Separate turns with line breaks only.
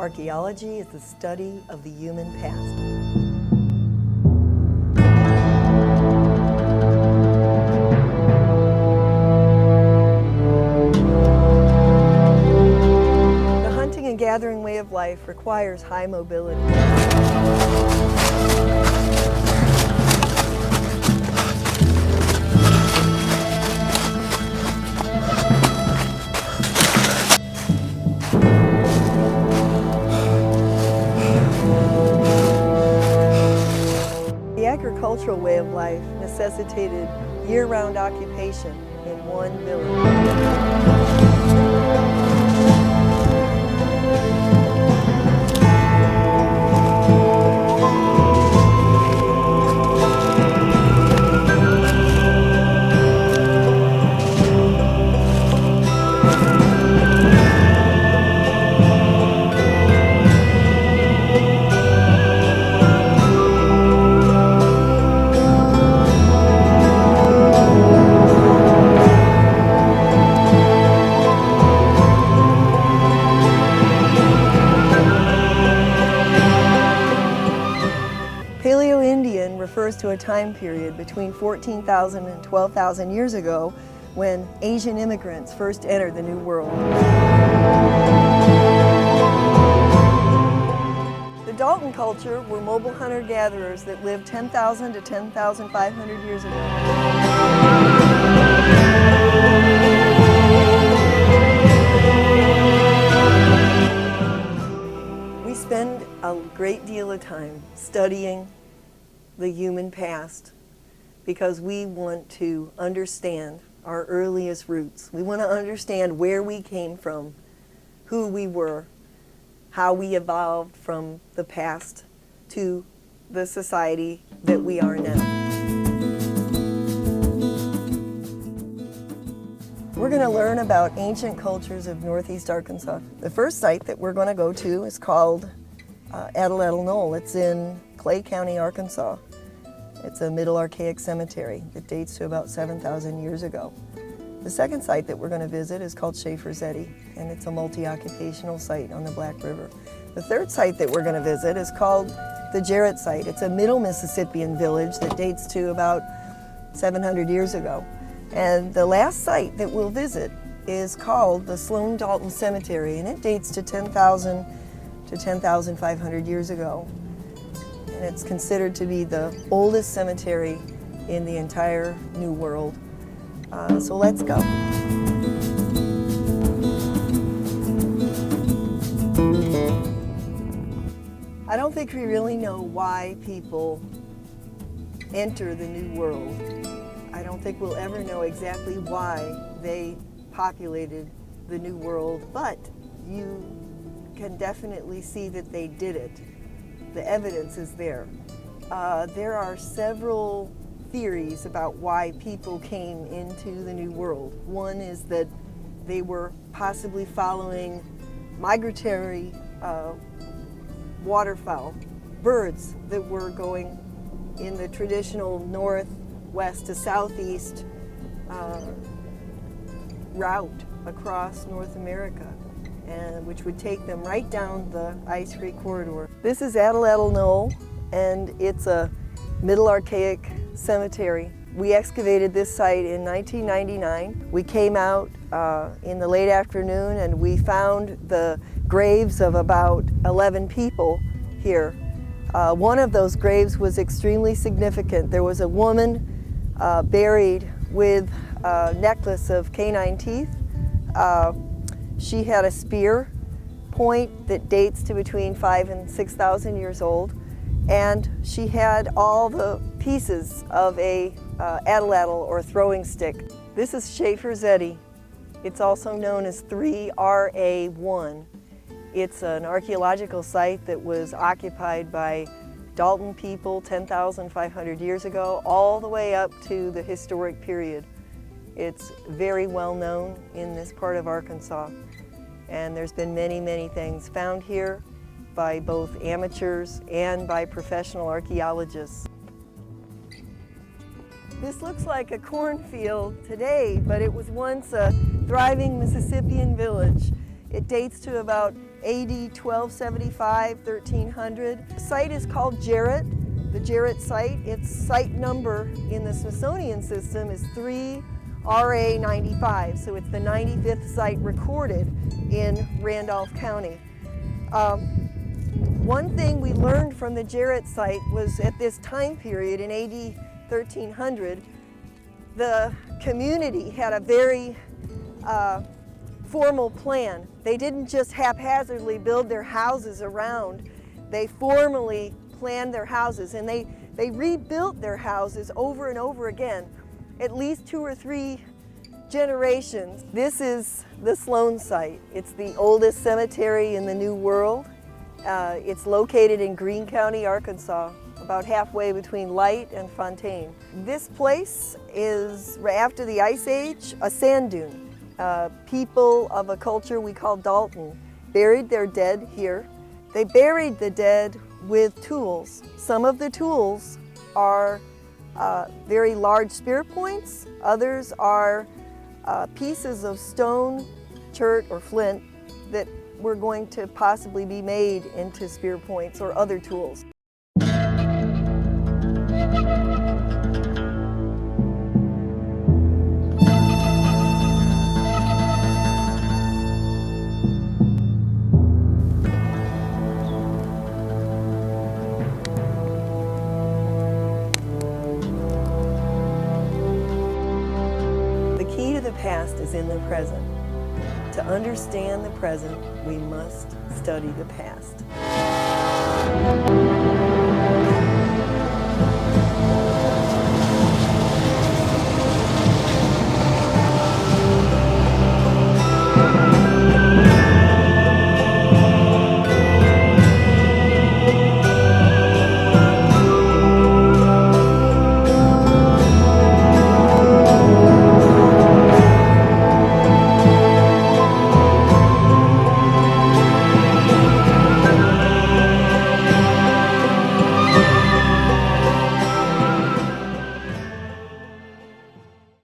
Archaeology is the study of the human past. The hunting and gathering way of life requires high mobility. The agricultural way of life necessitated year-round occupation in one village. Paleo-Indian refers to a time period between 14,000 and 12,000 years ago when Asian immigrants first entered the New World. The Dalton culture were mobile hunter-gatherers that lived 10,000 to 10,500 years ago. We spend a great deal of time studying the human past because we want to understand our earliest roots. We want to understand where we came from, who we were, how we evolved from the past to the society that we are now. We're going to learn about ancient cultures of northeast Arkansas. The first site that we're going to go to is called Adel Null. It's in Clay County, Arkansas. It's a Middle Archaic cemetery that dates to about 7,000 years ago. The second site that we're going to visit is called Schaeffer's Eddy, and it's a multi-occupational site on the Black River. The third site that we're going to visit is called the Jarrett site. It's a Middle Mississippian village that dates to about 700 years ago. And the last site that we'll visit is called the Sloan Dalton Cemetery, and it dates to 10,000 to 10,500 years ago. And it's considered to be the oldest cemetery in the entire New World. So let's go. I don't think we really know why people enter the New World. I don't think we'll ever know exactly why they populated the New World, but you can definitely see that they did it. The evidence is there. There are several theories about why people came into the New World. One is that they were possibly following migratory waterfowl, birds that were going in the traditional northwest to southeast route across North America, and which would take them right down the Ice Creek corridor. This is Adel Null, and it's a Middle Archaic cemetery. We excavated this site in 1999. We came out in the late afternoon and we found the graves of about 11 people here. One of those graves was extremely significant. There was a woman buried with a necklace of canine teeth. She had a spear point that dates to between 5,000 and 6,000 years old, and she had all the pieces of a atlatl or throwing stick. This is Schaeffer's Eddy. It's also known as 3RA1. It's an archaeological site that was occupied by Dalton people 10,500 years ago, all the way up to the historic period. It's very well known in this part of Arkansas, and there's been many, many things found here by both amateurs and by professional archaeologists. This looks like a cornfield today, but it was once a thriving Mississippian village. It dates to about AD 1275, 1300. The site is called Jarrett, the Jarrett site. Its site number in the Smithsonian system is 3RA95, so it's the 95th site recorded in Randolph County. One thing we learned from the Jarrett site was at this time period in AD 1300, the community had a very formal plan. They didn't just haphazardly build their houses around. They formally planned their houses, and they rebuilt their houses over and over again, at least 2 or 3 generations. This is the Sloan site. It's the oldest cemetery in the New World. It's located in Greene County, Arkansas, about halfway between Light and Fontaine. This place is, after the Ice Age, a sand dune. People of a culture we call Dalton buried their dead here. They buried the dead with tools. Some of the tools are very large spear points. Others are pieces of stone, chert, or flint that were going to possibly be made into spear points or other tools. The key to the past is in the present. To understand the present, we must study the past.